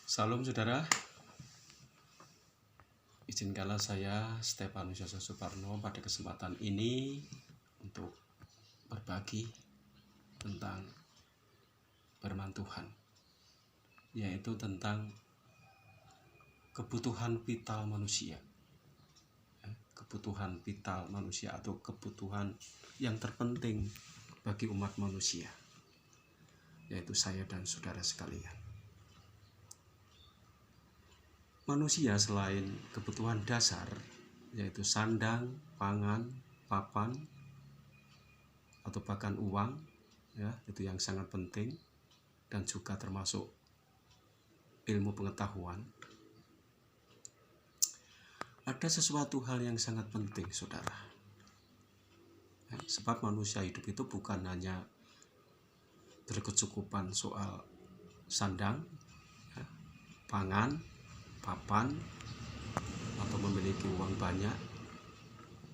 Salam saudara, izinkanlah saya Stefanus Yasa Suparno pada kesempatan ini untuk berbagi tentang firman Tuhan, yaitu tentang kebutuhan vital manusia. Kebutuhan vital manusia atau kebutuhan yang terpenting bagi umat manusia, yaitu saya dan saudara sekalian. Manusia selain kebutuhan dasar, yaitu sandang, pangan, papan, atau bahkan uang, ya, itu yang sangat penting, dan juga termasuk ilmu pengetahuan. Ada sesuatu hal yang sangat penting, saudara. Ya, sebab manusia hidup itu bukan hanya berkecukupan soal sandang, ya, pangan, papan, atau memiliki uang banyak,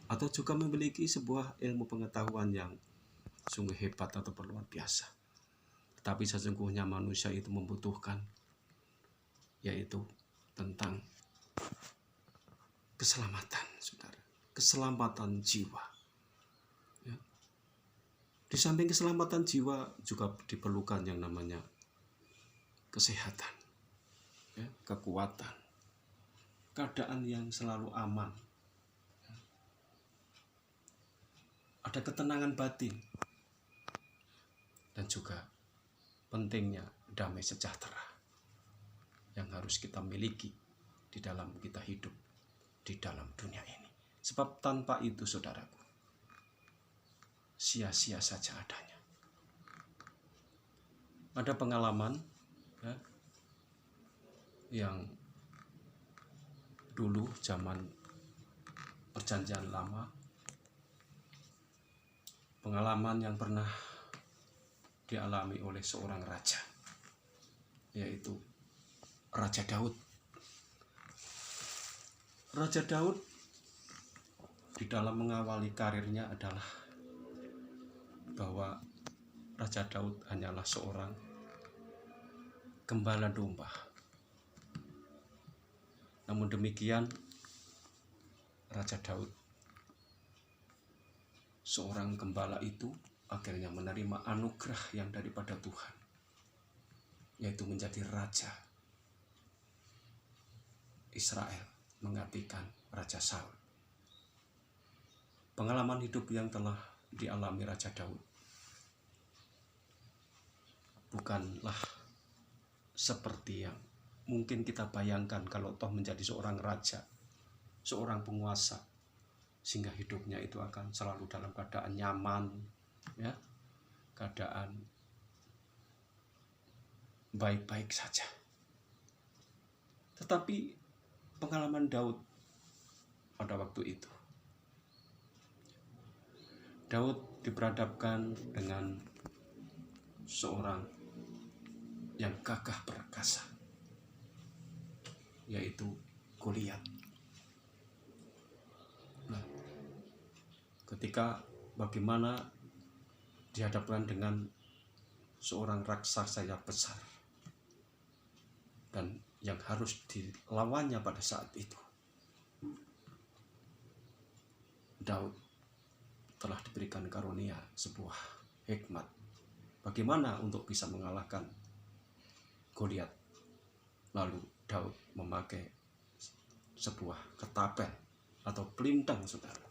atau juga memiliki sebuah ilmu pengetahuan yang sungguh hebat atau luar biasa. Tetapi sesungguhnya manusia itu membutuhkan, yaitu tentang keselamatan, saudara, keselamatan jiwa. Ya. Di samping keselamatan jiwa juga diperlukan yang namanya kesehatan, ya, kekuatan, keadaan yang selalu aman, ya. Ada ketenangan batin, dan juga pentingnya damai sejahtera yang harus kita miliki di dalam kita hidup di dalam dunia ini. Sebab tanpa itu, saudaraku, sia-sia saja adanya. Ada pengalaman, ya, yang dulu zaman perjanjian lama, pengalaman yang pernah dialami oleh seorang raja, yaitu Raja Daud. Raja Daud di dalam mengawali karirnya adalah bahwa Raja Daud hanyalah seorang gembala domba. Namun demikian, Raja Daud, seorang gembala itu, akhirnya menerima anugerah yang daripada Tuhan, yaitu menjadi raja Israel, menggantikan Raja Saul. Pengalaman hidup yang telah dialami Raja Daud bukanlah seperti yang mungkin kita bayangkan kalau toh menjadi seorang raja, seorang penguasa, sehingga hidupnya itu akan selalu dalam keadaan nyaman, ya, keadaan baik-baik saja. Tetapi pengalaman Daud pada waktu itu, Daud diperhadapkan dengan seorang yang gagah perkasa, yaitu Goliat. Nah, ketika bagaimana dihadapkan dengan seorang raksasa yang besar dan yang harus dilawannya pada saat itu, Daud telah diberikan karunia sebuah hikmat bagaimana untuk bisa mengalahkan Goliat. Lalu Daud memakai sebuah ketapel atau pelintang, saudara.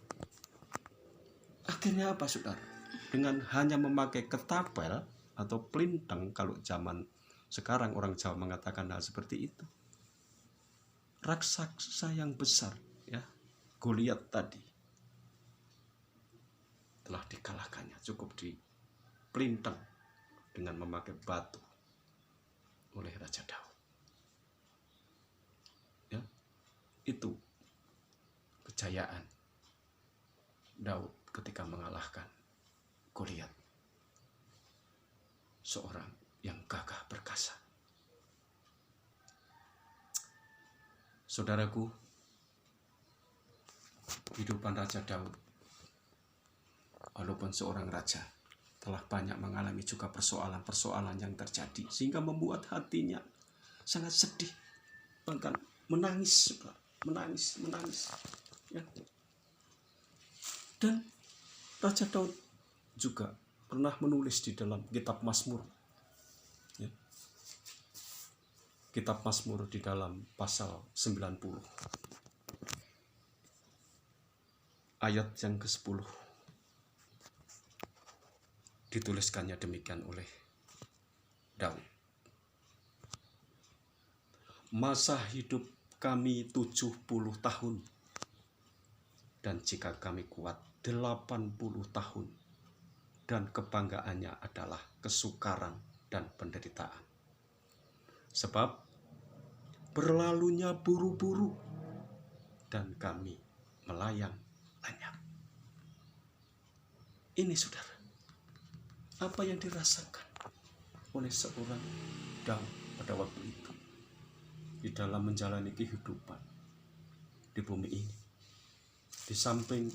Akhirnya apa, saudara? Dengan hanya memakai ketapel atau pelintang, kalau zaman sekarang orang Jawa mengatakan hal seperti itu, raksasa yang besar, ya, Goliat tadi, telah dikalahkannya cukup di pelintang dengan memakai batu oleh Raja Daud. Ya, itu kejayaan Daud ketika mengalahkan Goliat, seorang yang gagah perkasa. Saudaraku, kehidupan Raja Daud, walaupun seorang raja, telah banyak mengalami juga persoalan-persoalan yang terjadi, sehingga membuat hatinya sangat sedih, bahkan menangis, menangis. Ya. Dan Raja Daud juga pernah menulis di dalam kitab Mazmur. Ya. Kitab Mazmur di dalam pasal 90. Ayat yang ke-10. Dituliskannya demikian oleh Daud. Masa hidup kami 70 tahun, dan jika kami kuat 80 tahun, dan kebanggaannya adalah kesukaran dan penderitaan. Sebab berlalunya buru-buru, dan kami melayang lenyap. Ini saudara, apa yang dirasakan oleh seorang Daud pada waktu itu di dalam menjalani kehidupan di bumi ini, di samping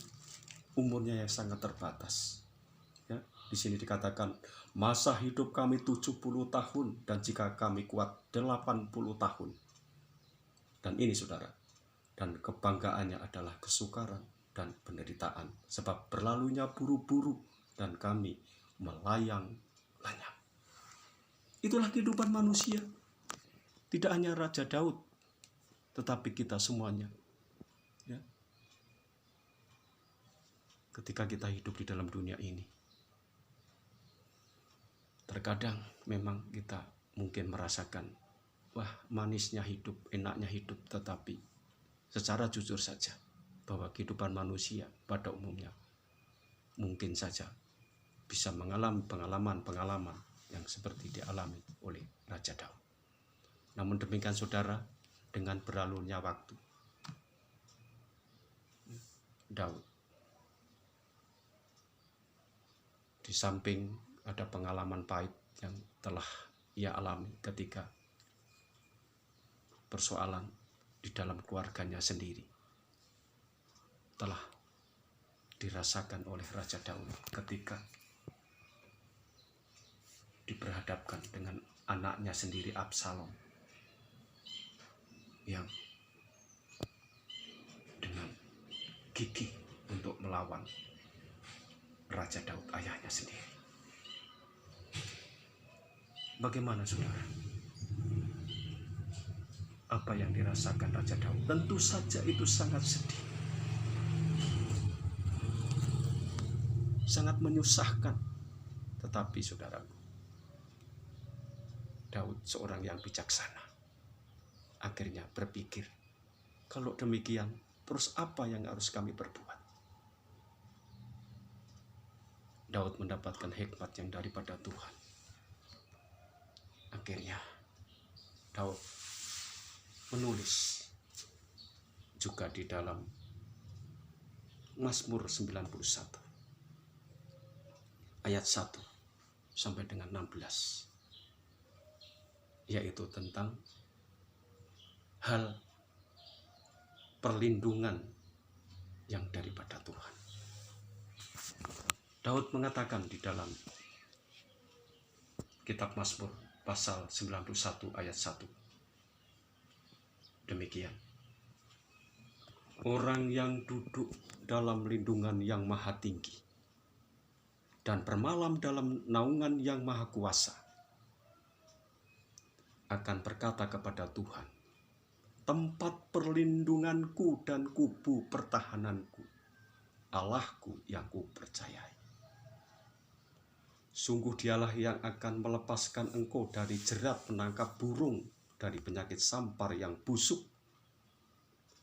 umurnya yang sangat terbatas. Ya, di sini dikatakan masa hidup kami 70 tahun, dan jika kami kuat 80 tahun. Dan ini saudara, dan kebanggaannya adalah kesukaran dan penderitaan, sebab berlalunya buru-buru dan kami melayang lenyap. Itulah kehidupan manusia. Tidak hanya Raja Daud, tetapi kita semuanya. Ya. Ketika kita hidup di dalam dunia ini, terkadang memang kita mungkin merasakan, wah manisnya hidup, enaknya hidup, tetapi secara jujur saja bahwa kehidupan manusia pada umumnya mungkin saja bisa mengalami pengalaman-pengalaman yang seperti dialami oleh Raja Daud. Namun demikian saudara, dengan berlalunya waktu, Daud di samping ada pengalaman pahit yang telah ia alami ketika persoalan di dalam keluarganya sendiri, telah dirasakan oleh Raja Daud ketika diperhadapkan dengan anaknya sendiri Absalom, yang dengan gigih untuk melawan Raja Daud ayahnya sendiri. Bagaimana saudara? Apa yang dirasakan Raja Daud? Tentu saja itu sangat sedih, sangat menyusahkan. Tetapi saudaraku, Daud seorang yang bijaksana, akhirnya berpikir, kalau demikian, terus apa yang harus kami perbuat? Daud mendapatkan hikmat yang daripada Tuhan. Akhirnya Daud menulis juga di dalam Mazmur 91 ayat 1 sampai dengan 16, yaitu tentang hal perlindungan yang daripada Tuhan. Daud mengatakan di dalam kitab Mazmur pasal 91 ayat 1, demikian: orang yang duduk dalam lindungan yang maha tinggi dan bermalam dalam naungan yang maha kuasa akan berkata kepada Tuhan, tempat perlindunganku dan kubu pertahananku, Allahku yang kupercayai. Sungguh dialah yang akan melepaskan engkau dari jerat penangkap burung, dari penyakit sampar yang busuk.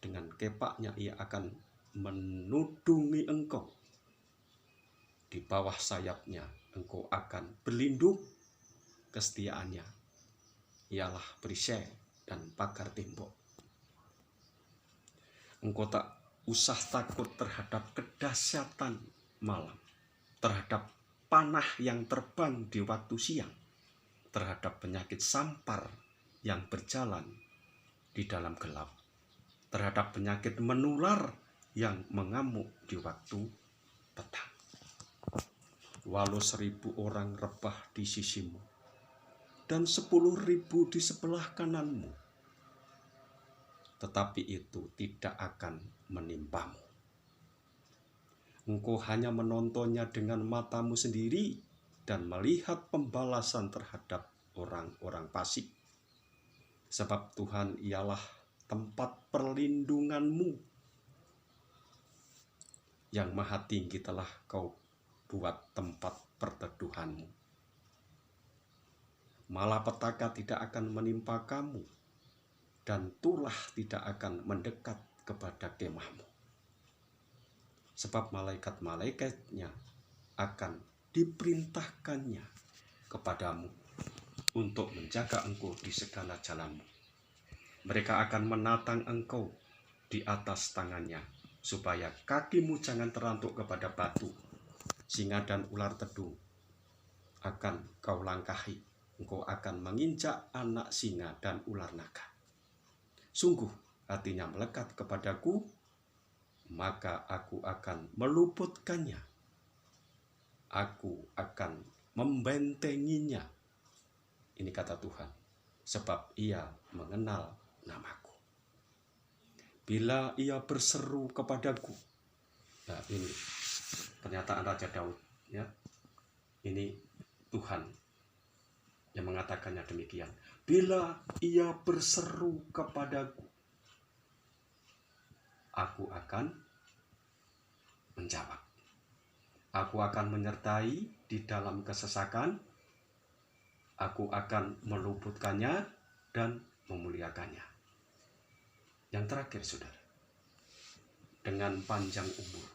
Dengan kepaknya ia akan menudungi engkau. Di bawah sayapnya engkau akan berlindung. Kesetiaannya ialah perisai dan pagar tembok. Engkau tak usah takut terhadap kedahsyatan malam, terhadap panah yang terbang di waktu siang, terhadap penyakit sampar yang berjalan di dalam gelap, terhadap penyakit menular yang mengamuk di waktu petang. Walau 1000 orang rebah di sisimu, dan 10.000 di sebelah kananmu, tetapi itu tidak akan menimpamu. Engkau hanya menontonnya dengan matamu sendiri dan melihat pembalasan terhadap orang-orang fasik. Sebab Tuhan ialah tempat perlindunganmu. Yang Maha Tinggi telah kau buat tempat perteduhanmu. Malapetaka tidak akan menimpa kamu, dan tulah tidak akan mendekat kepada kemahmu. Sebab malaikat-malaikatnya akan diperintahkannya kepadamu untuk menjaga engkau di segala jalanmu. Mereka akan menatang engkau di atas tangannya, supaya kakimu jangan terantuk kepada batu. Singa dan ular tedung akan kau langkahi. Engkau akan menginjak anak singa dan ular naga. Sungguh hatinya melekat kepadaku, maka aku akan meluputkannya. Aku akan membentenginya. Ini kata Tuhan, sebab ia mengenal namaku. Bila ia berseru kepadaku. Nah, ini pernyataan Raja Daud, ya. Ini Tuhan yang mengatakannya demikian. Bila ia berseru kepadaku, aku akan menjawab. Aku akan menyertai di dalam kesesakan. Aku akan meluputkannya dan memuliakannya. Yang terakhir, saudara, dengan panjang umur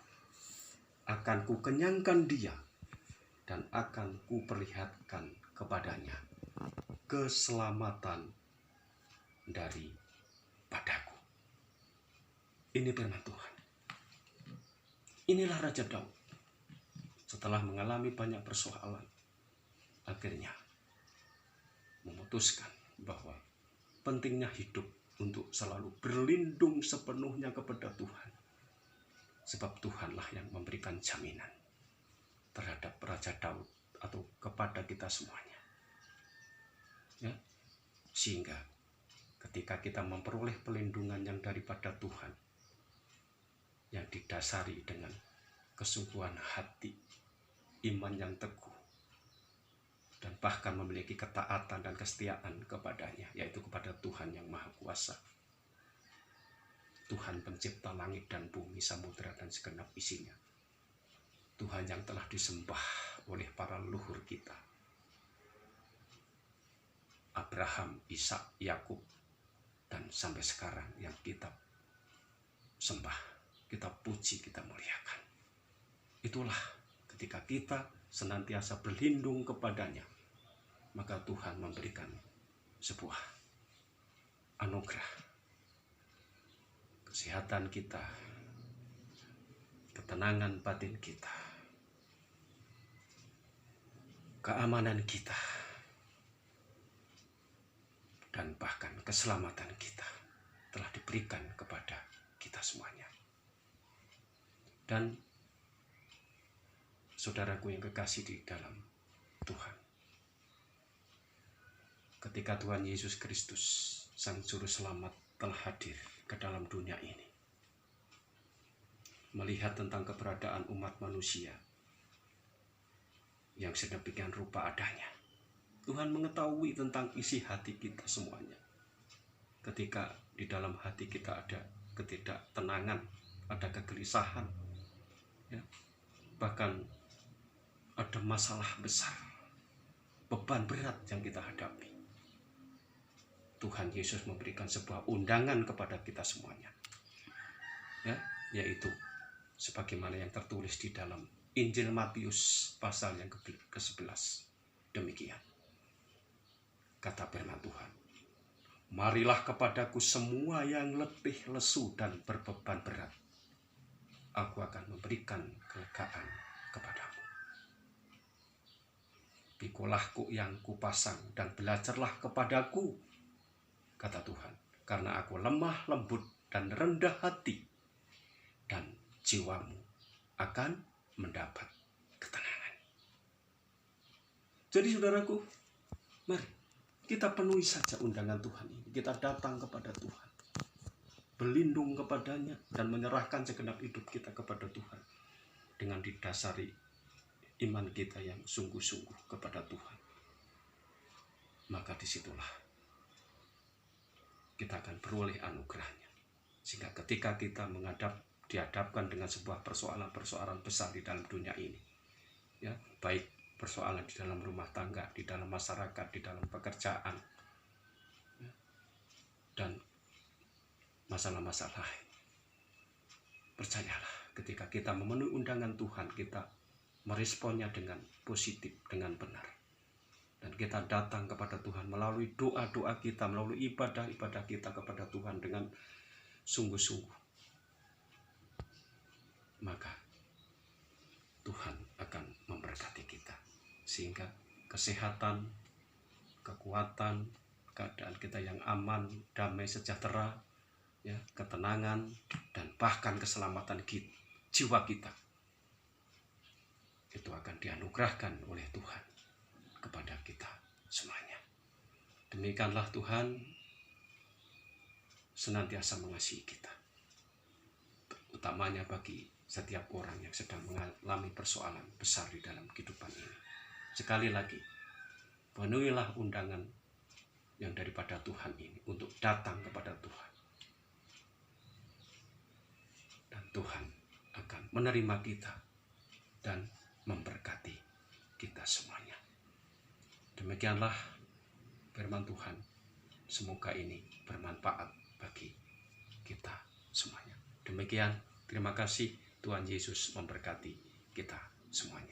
akan kukenyangkan dia dan akan kuperlihatkan kepadanya keselamatan daripadaku. Ini firman Tuhan. Inilah Raja Daud. Setelah mengalami banyak persoalan, akhirnya memutuskan bahwa pentingnya hidup untuk selalu berlindung sepenuhnya kepada Tuhan. Sebab Tuhanlah yang memberikan jaminan terhadap Raja Daud atau kepada kita semuanya. Ya, sehingga ketika kita memperoleh pelindungan yang daripada Tuhan, yang didasari dengan kesungguhan hati, iman yang teguh, dan bahkan memiliki ketaatan dan kesetiaan kepadanya, yaitu kepada Tuhan yang Maha Kuasa, Tuhan pencipta langit dan bumi, samudera dan segenap isinya, Tuhan yang telah disembah oleh para leluhur kita, Abraham, Ishak, Yakub, dan sampai sekarang yang kita sembah, kita puji, kita muliakan. Itulah ketika kita senantiasa berlindung kepadanya, maka Tuhan memberikan sebuah anugerah. Kesehatan kita, ketenangan batin kita, keamanan kita, dan bahkan keselamatan kita telah diberikan kepada kita semuanya. Dan saudaraku yang kekasih di dalam Tuhan, ketika Tuhan Yesus Kristus, Sang Juru Selamat, telah hadir ke dalam dunia ini, melihat tentang keberadaan umat manusia yang sedemikian rupa adanya, Tuhan mengetahui tentang isi hati kita semuanya. Ketika di dalam hati kita ada ketidaktenangan, ada kegelisahan, ya, bahkan ada masalah besar, beban berat yang kita hadapi, Tuhan Yesus memberikan sebuah undangan kepada kita semuanya, ya, yaitu sebagaimana yang tertulis di dalam Injil Matius pasal yang ke-11. Demikian kata firman Tuhan, marilah kepadaku semua yang letih, lesu, dan berbeban berat, aku akan memberikan kelegaan kepadamu. Pikulah yang kupasang dan belajarlah kepadaku, kata Tuhan, karena aku lemah lembut dan rendah hati, dan jiwamu akan mendapat ketenangan. Jadi saudaraku, mari Kita penuhi saja undangan Tuhan ini. Kita datang kepada Tuhan, berlindung kepadanya, dan menyerahkan segenap hidup kita kepada Tuhan dengan didasari iman kita yang sungguh-sungguh kepada Tuhan. Maka disitulah kita akan beroleh anugerahnya. Sehingga ketika kita dihadapkan dengan sebuah persoalan-persoalan besar di dalam dunia ini, ya, baik persoalan di dalam rumah tangga, di dalam masyarakat, di dalam pekerjaan, ya, dan masalah-masalah lain, percayalah, ketika kita memenuhi undangan Tuhan, kita meresponnya dengan positif, dengan benar. Dan kita datang kepada Tuhan melalui doa-doa kita, melalui ibadah-ibadah kita kepada Tuhan dengan sungguh-sungguh. Maka Tuhan akan memberkati kita. Sehingga kesehatan, kekuatan, keadaan kita yang aman, damai, sejahtera, ya, ketenangan, dan bahkan keselamatan jiwa kita, itu akan dianugerahkan oleh Tuhan kepada kita semuanya. Demikianlah Tuhan senantiasa mengasihi kita, utamanya bagi setiap orang yang sedang mengalami persoalan besar di dalam kehidupan ini. Sekali lagi, penuhilah undangan yang daripada Tuhan ini untuk datang kepada Tuhan, dan Tuhan akan menerima kita dan memberkati kita semuanya. Demikianlah firman Tuhan. Semoga ini bermanfaat bagi kita semuanya. Demikian, terima kasih. Tuhan Yesus memberkati kita semuanya.